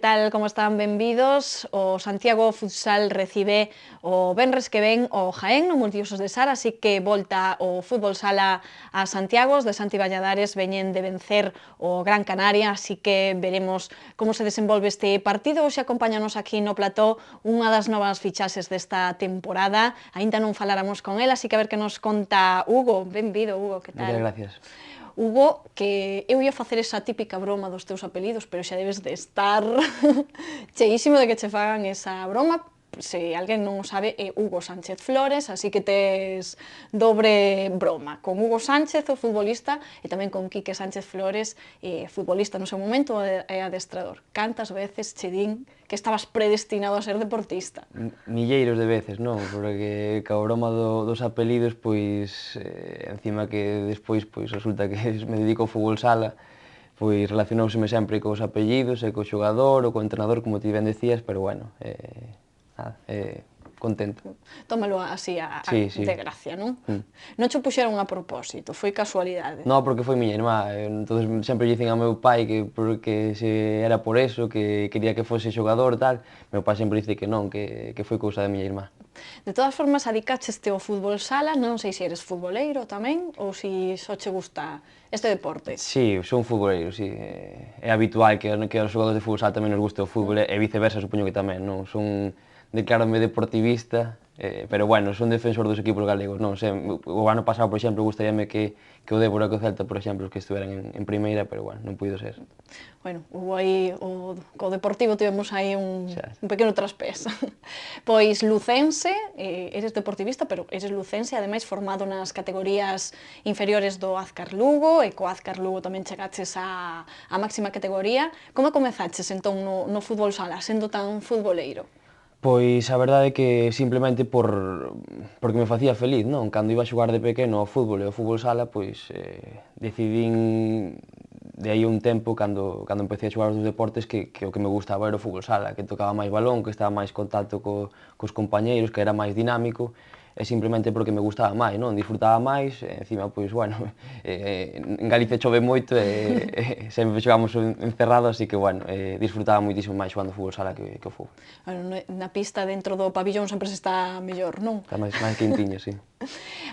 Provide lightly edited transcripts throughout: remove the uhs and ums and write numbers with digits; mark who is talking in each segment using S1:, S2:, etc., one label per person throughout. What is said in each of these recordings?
S1: tal, como están? Benvidos. O Santiago Futsal recibe o venres que ven o Jaén no Multiusos de Sar, así que volta o fútbol sala a Santiago. Os de Santi Valladares veñen de vencer o Gran Canaria, así que veremos como se desenvolve este partido. Hoxe acompáñanos aquí no plató unha das novas fichaxes desta temporada. Aínda non faláramos con ela, así que a ver que nos conta Hugo. Benvido, Hugo, que tal?
S2: Moitas gracias.
S1: Hugo, que eu ia facer esa típica broma dos teus apelidos, pero xa debes de estar cheísimo de que che fagan esa broma. Se alguén non o sabe, é Hugo Sánchez Flores, así que tes dobre broma. Con Hugo Sánchez, o futbolista, e tamén con Quique Sánchez Flores, futbolista no seu momento e adestrador. Cantas veces che din que estabas predestinado a ser deportista?
S2: Milleiros de veces, non? Porque ca broma dos apelidos, pois, encima que despois pois, resulta que me dedico ao fútbol sala, pois relacionouseme sempre cos apellidos e co xogador ou co entrenador, como ti ben decías, pero bueno, nada, contento.
S1: Tómalo así
S2: Sí,
S1: de
S2: sí.
S1: gracia, non? Non cho puxeron a propósito, foi casualidade.
S2: No, porque foi miña irmá, entonces sempre lle dicen ao meu pai que porque se era por eso, que quería que fose xogador, tal, meu pai sempre dice que non, que foi cousa da miña irmá.
S1: De todas formas, adicaxeste ao fútbol sala, non sei se eres futboleiro tamén, ou se só che gusta este deporte.
S2: Sí, son futboleiro, sí. É habitual que aos xogadores de fútbol sala tamén nos guste o fútbol e viceversa, supoño que tamén, non? Declárome deportivista, pero bueno, son defensor dos equipos galegos, non sei, o ano pasado, por exemplo, gustaríame que o Débora e que o Celta, por exemplo, que estiveran en primeira, pero bueno, non puido ser.
S1: Bueno, hubo aí, co Deportivo tivemos aí un pequeno traspés. Pois lucense, eres deportivista, pero eres lucense, ademais formado nas categorías inferiores do Azcar Lugo, e co Azcar Lugo tamén chegaches á máxima categoría. Como comezaches entón no fútbol sala, sendo tan futboleiro?
S2: Pois a verdade é que simplemente porque me facía feliz, non? Cando iba a xogar de pequeno ao fútbol e ao fútbol sala, pois decidín de aí un tempo, cando empecé a xogar os dos deportes, que o que me gustaba era o fútbol sala, que tocaba máis balón, que estaba máis contacto cos compañeiros, que era máis dinámico, e simplemente porque me gustaba máis, non? Disfrutaba máis, e encima, pois, bueno, en Galicia chove moito e sempre xogamos encerrado, así que, bueno, disfrutaba moitísimo máis xogando fútbol sala que o fútbol.
S1: Bueno, na pista dentro do pabillón sempre se está mellor, non?
S2: Está máis quentiño, sí.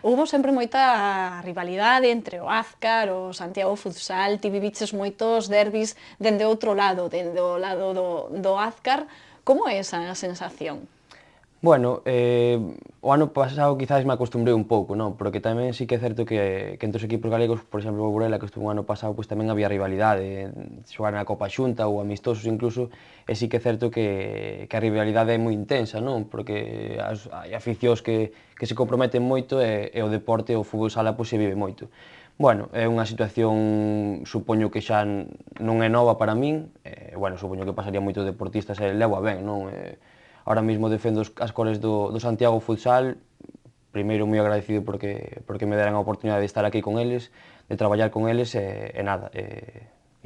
S1: Houbo sempre moita rivalidade entre o Azcar, o Santiago Futsal, ti viviches moitos derbis dende outro lado, dende o lado do Azcar. Como é esa sensación?
S2: Bueno, o ano pasado quizás me acostumbrei un pouco, non? Porque tamén sí que é certo que entre os equipos galegos, por exemplo, o Burela, que estuvo o ano pasado, pois tamén había rivalidade, xogar na Copa Xunta ou amistosos incluso, e sí que é certo que a rivalidade é moi intensa, non? Porque hai aficións que se comprometen moito e o deporte, o fútbol sala, pois se vive moito. Bueno, é unha situación, supoño que xa non é nova para min, bueno, supoño que pasaría moitos deportistas e levo a ben, non? Ahora mesmo defendo as cores do Santiago Futsal, primeiro moi agradecido porque me deran a oportunidade de estar aquí con eles, de traballar con eles e nada,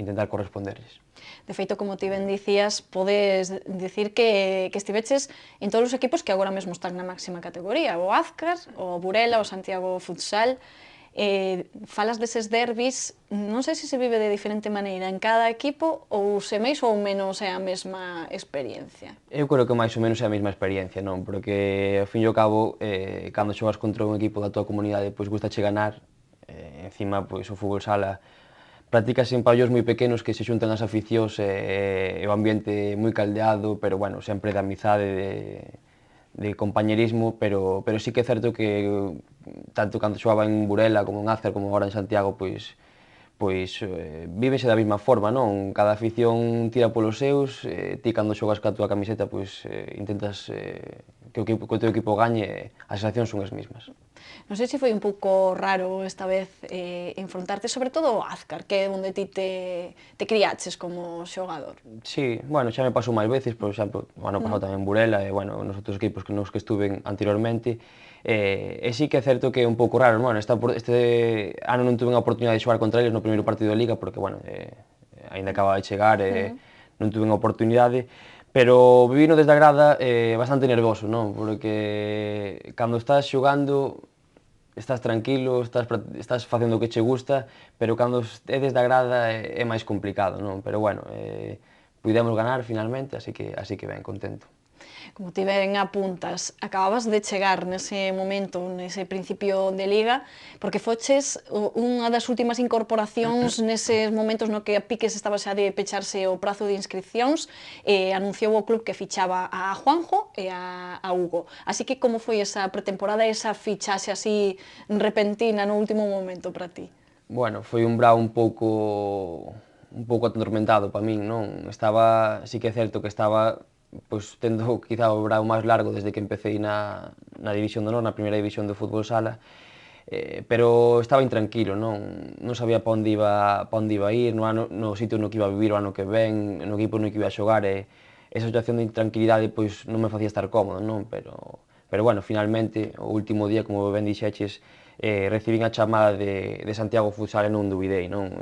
S2: intentar corresponderles.
S1: De feito, como ti ben dicías, podes dicir que estiveches en todos os equipos que agora mesmo están na máxima categoría, o Azcar, o Burela, o Santiago Futsal. Falas deses derbis, non sei se se vive de diferente maneira en cada equipo ou se máis ou menos é a mesma experiencia.
S2: Eu creo que máis ou menos é a mesma experiencia, non? Porque, ao fin e ao cabo, cando xogas contra un equipo da tua comunidade, pois gustache ganar, encima, pois, o fútbol sala practicas en pabellóns moi pequenos que se xuntan as aficións e o ambiente moi caldeado, pero, bueno, sempre de amizade, de compañerismo, pero sí que é certo que tanto cando xogaba en Burela como en Azcar como agora en Santiago, pois vívese da mesma forma, non? Cada afición tira polos seus, ti cando xogas ca túa camiseta, pois intentas que o teu equipo gañe, as sensacións son as mesmas.
S1: Non sei se foi un pouco raro esta vez enfrontarte, sobre todo ao Azcar, que é onde ti te criaches como xogador.
S2: Sí, bueno, xa me pasou máis veces, por exemplo, o ano pasado tamén en Burela e, bueno, nos outros equipos nos que estuve anteriormente, e sí que é certo que é un pouco raro, bueno, este ano non tuve a oportunidade de xogar contra eles no primeiro partido de Liga, porque, bueno, aínda acababa de chegar e non tuve a oportunidade, pero vivino desde a grada bastante nervoso, non? Porque cando estás xogando estás tranquilo, estás facendo o que che gusta, pero cando é desde a grada é máis complicado, non? Pero bueno, puidemos ganar finalmente, así que ben, contento.
S1: Como ti ben apuntas, acababas de chegar nese momento, nese principio de Liga, porque foches unha das últimas incorporacións neses momentos no que a Piques estaba xa de pecharse o prazo de inscripcións, e anunciou o club que fichaba a Juanjo e a Hugo. Así que como foi esa pretemporada, esa fichaxe así repentina no último momento para ti?
S2: Bueno, foi un brao un pouco atormentado para min, non? Sí que é certo que estaba pois tendo quizá o brao máis largo desde que empecé na División de Honor, na primeira división do fútbol sala, pero estaba intranquilo, non sabía pa onde iba a ir, no sitio no que iba a vivir o ano que ven, no equipo no que iba a xogar, e esa situación de intranquilidade pois non me facía estar cómodo, non? Pero bueno, finalmente, o último día, como ben dixeches, recibín a chamada de Santiago Futsal e non dubidei, non?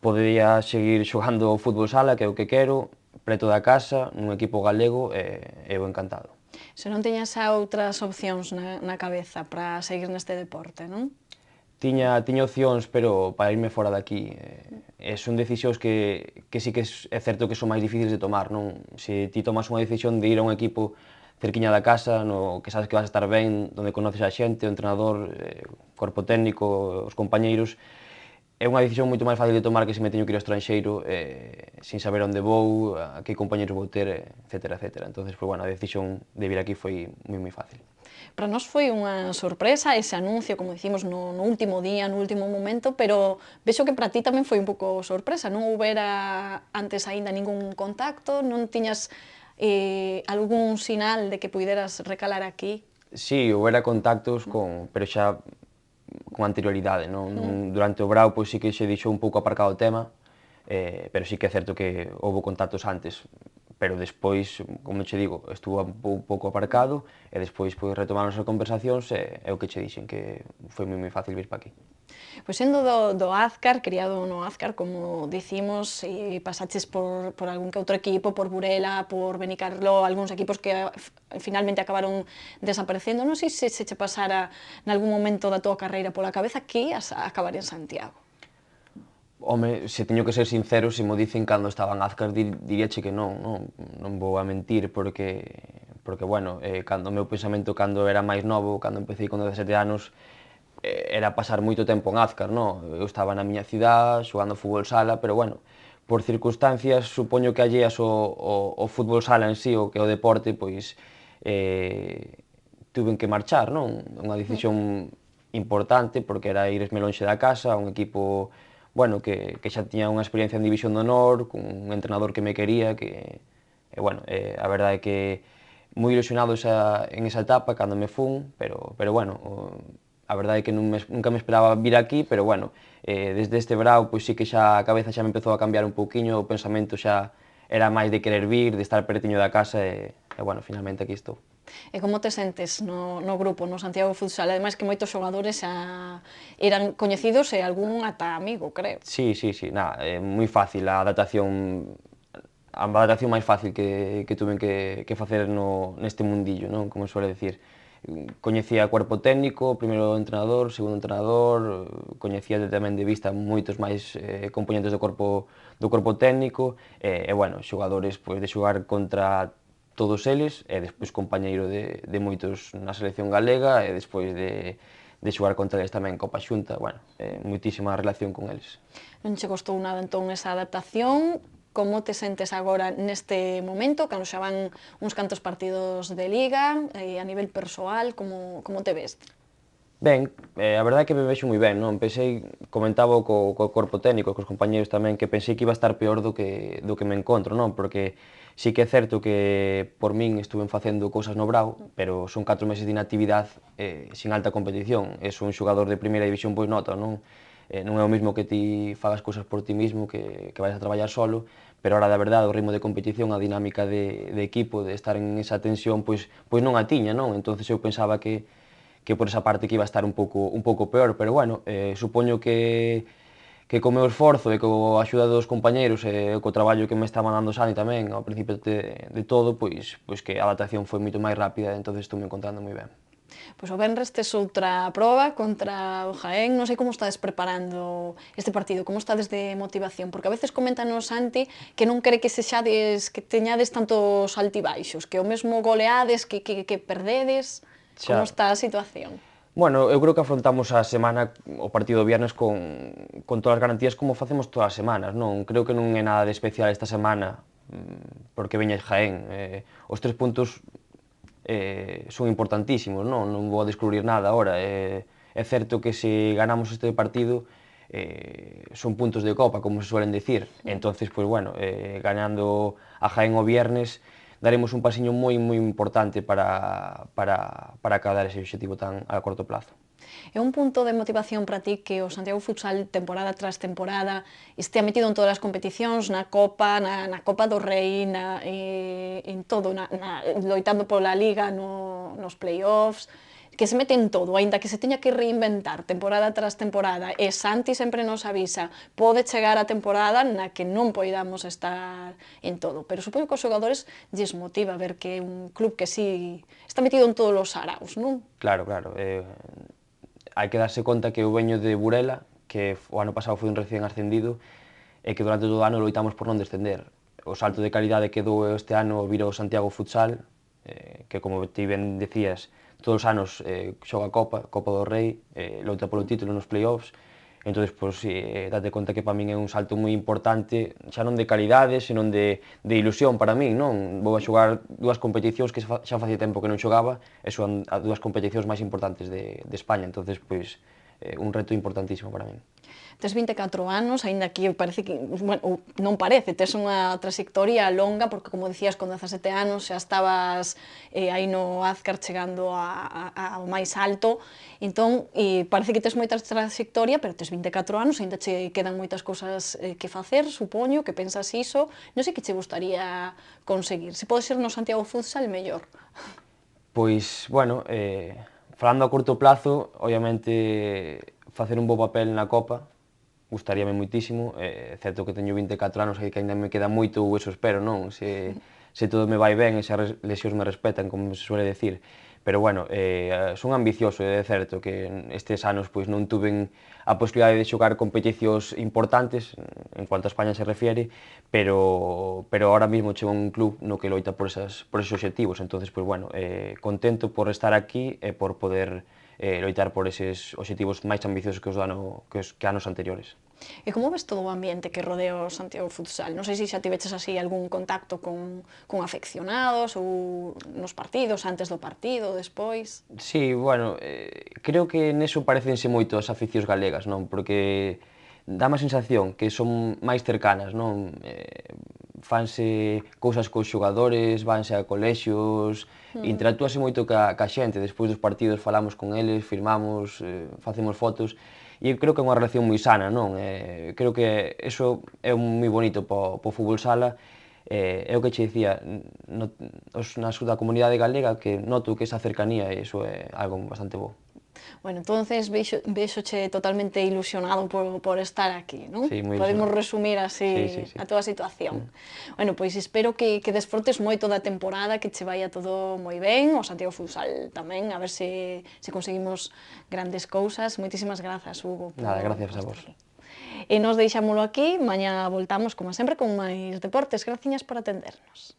S2: Podería seguir xogando ao fútbol sala, que é o que quero, preto da casa, nun equipo galego, e eu encantado.
S1: Se non teñas xa outras opcións na cabeza para seguir neste deporte, non?
S2: Tiña opcións, pero para irme fora daqui, son decisións que sí que é certo que son máis difíciles de tomar, non? Se ti tomas unha decisión de ir a un equipo cerquiña da casa, no que sabes que vas a estar ben, onde conoces a xente, o entrenador, o corpo técnico, os compañeiros, é unha decisión moito máis fácil de tomar que se me teño que ir ao estranxeiro sin saber onde vou, a que compañeros vou ter, etcétera, etcétera. Entonces, pues, bueno, a decisión de vir aquí foi moi fácil.
S1: Para nós foi unha sorpresa ese anuncio, como dicimos, no último día, no último momento, pero vexo que para ti tamén foi un pouco sorpresa, non houbera antes aínda ningún contacto, non tiñas algún sinal de que puideras recalar aquí?
S2: Sí, houbera contactos, pero xa con anterioridade, non? Durante o brao, pois sí que se deixou un pouco aparcado o tema, pero sí que é certo que houbo contactos antes, pero despois, como che digo, estuvo un pouco aparcado, e despois pois retomaron as conversacións, e é o que che dixen, que foi moi fácil vir para aquí.
S1: Pois sendo do Azcar, criado no Azcar, como dicimos, e pasaches por algún que outro equipo, por Burela, por Benicarló, algúns equipos que finalmente acabaron desaparecendo, non sei se che pasara nalgún momento da tua carreira pola cabeza que ias a acabar en Santiago.
S2: Home, se teño que ser sincero, se mo dicen cando estaba en Azcar, diríache que non vou a mentir, porque bueno, cando o meu pensamento cando era máis novo, cando empecé con 17 anos, era pasar moito tempo en Azcar, non? Eu estaba na miña cidade, xogando fútbol sala, pero bueno, por circunstancias, supoño que alleas ao fútbol sala en sí, o que é o deporte, pois, tuven que marchar, non? Unha decisión importante, porque era iresme lonxe da casa, un equipo bueno, que xa tiña unha experiencia en División de Honor, cun entrenador que me quería, bueno, a verdade é que moi ilusionado en esa etapa cando me fun, pero bueno, a verdade é que nunca me esperaba vir aquí, pero bueno, desde este verao, pois sí que xa a cabeza xa me empezou a cambiar un pouquiño, o pensamento xa era máis de querer vir, de estar pertiño da casa, e bueno, finalmente aquí estou.
S1: E como te sentes no grupo, no Santiago Futsal? Ademais que moitos xogadores xa eran coñecidos e algún ata amigo, creo.
S2: Sí, é moi fácil a adaptación máis fácil que tuven que facer neste mundillo, non? Como suele decir. Coñecía cuerpo técnico, primeiro entrenador, segundo entrenador, coñecía tamén de vista moitos máis componentes do corpo técnico, e bueno, xogadores pois de xogar contra todos eles, e despois compañeiro de moitos na selección galega, e despois de xogar contra eles tamén en Copa Xunta, bueno, moitísima relación con eles.
S1: Non che costou nada entón esa adaptación? Como te sentes agora neste momento, cando xa van uns cantos partidos de Liga, a nivel persoal, como te ves?
S2: Ben, a verdade é que me vexo moi ben, non? Comentaba co corpo técnico, cos compañeros tamén, que pensei que iba a estar peor do que me encontro, non? Porque sí que é certo que por min estuven facendo cousas no Brao, pero son 4 meses de inactividade sin alta competición, e son un xogador de primeira división, pois nota, non? Non é o mesmo que ti fagas cousas por ti mismo, que vayas a traballar solo, pero ahora, da verdade, o ritmo de competición, a dinámica de equipo, de estar en esa tensión, pois non a tiña, non? Entonces eu pensaba que por esa parte que iba a estar un pouco peor, pero bueno, supoño que co meu esforzo e coa axuda dos compañeiros e co traballo que me estaban dando Sani tamén ao principio de todo, pois que a adaptación foi moito máis rápida, entonces estou me encontrando moi ben.
S1: Pois o venres tes outra proba contra o Jaén, non sei como estades preparando este partido, como estades de motivación, porque a veces coméntanos Santi que non quere que sexades, que teñades tantos altibaixos, que o mesmo goleades, que perdedes, como
S2: Xa.
S1: está a situación?
S2: Bueno, eu creo que afrontamos a semana, o partido do viernes con todas as garantías como facemos todas as semanas, non? Creo que non é nada de especial esta semana, porque veña Jaén. Os 3 puntos son importantísimos, non vou a descubrir nada agora. É certo que se ganamos este partido son puntos de copa, como se suelen decir. Entonces, pues bueno, gañando a Jaén o viernes daremos un pasiño moi importante para acadar ese objetivo tan a corto plazo.
S1: É un punto de motivación para ti que o Santiago Futsal temporada tras temporada estea metido en todas as competicións, na Copa, na Copa do Rei, en todo, loitando pola Liga, nos play-offs, que se mete en todo, aínda que se teña que reinventar temporada tras temporada, e Santi sempre nos avisa, pode chegar a temporada na que non poidamos estar en todo, pero supoño que os xogadores lles motiva ver que é un club que sí está metido en todos os saraos, non?
S2: Claro, claro. Hai que darse conta que eu veño de Burela, que o ano pasado foi un recién ascendido, e que durante todo o ano loitamos por non descender. O salto de calidade que dou este ano vir ao Santiago Futsal, que como ti ben decías, todos os anos xoga Copa do Rei, loita polo título nos play-offs, entón, pois, date conta que para min é un salto moi importante, xa non de calidade, senón de ilusión para min, non? Vou a xogar dúas competicións que xa facía tempo que non xogaba, e son as dúas competicións máis importantes de España, entón, pois, un reto importantísimo para min.
S1: Tes 24 anos, aínda que parece que, bueno, non parece, tes unha trayectoria longa, porque como dicías, con 17 anos xa estabas aí no Azcar chegando ao máis alto, entón, parece que tes moita trayectoria, pero tes 24 anos, aínda che quedan moitas cousas que facer, supoño, que pensas iso, non sei que che gustaría conseguir, se pode ser no Santiago Futsal, mellor.
S2: Pois, bueno, falando a curto plazo, obviamente, facer un bo papel na Copa, gustaríame moitísimo, é certo que teño 24 anos e que aínda me queda moito, ou eso espero, non? Se todo me vai ben e se as lesións me respetan, como se suele decir. Pero bueno, son ambicioso, é certo que estes anos pois non tuven a posibilidade de xogar competicións importantes, en cuanto a España se refiere, pero ahora mesmo chego a un club no que loita por esos obxectivos, entonces, pois bueno, contento por estar aquí e por poder loitar por eses obxectivos máis ambiciosos que anos anteriores.
S1: E como ves todo o ambiente que rodea o Santiago Futsal? Non sei se xa tiveches así algún contacto con afeccionados ou nos partidos, antes do partido, despois?
S2: Sí, bueno, creo que neso parecense moito as aficións galegas, non? Porque dáme a sensación que son máis cercanas, non? Fanse cousas cos xogadores, vanse a colexios, interactúase moito ca xente, despois dos partidos falamos con eles, firmamos, facemos fotos, e eu creo que é unha relación moi sana, non? Creo que eso é moi bonito po fútbol sala, é o que che dicía, na da comunidade galega que noto que esa cercanía e iso é algo bastante bo.
S1: Bueno, entonces vexoche totalmente ilusionado por estar aquí, non?
S2: Sí, moi
S1: Podemos
S2: ilusionado.
S1: resumir así
S2: Sí.
S1: a túa situación. Bueno, pois espero que desfrutes moito da temporada, que che vaya todo moi ben, o Santiago Futsal tamén, a ver se conseguimos grandes cousas. Moitísimas grazas, Hugo.
S2: Nada, gracias a vos.
S1: E nos deixámolo aquí, mañá voltamos, como sempre, con máis deportes. Graciñas por atendernos.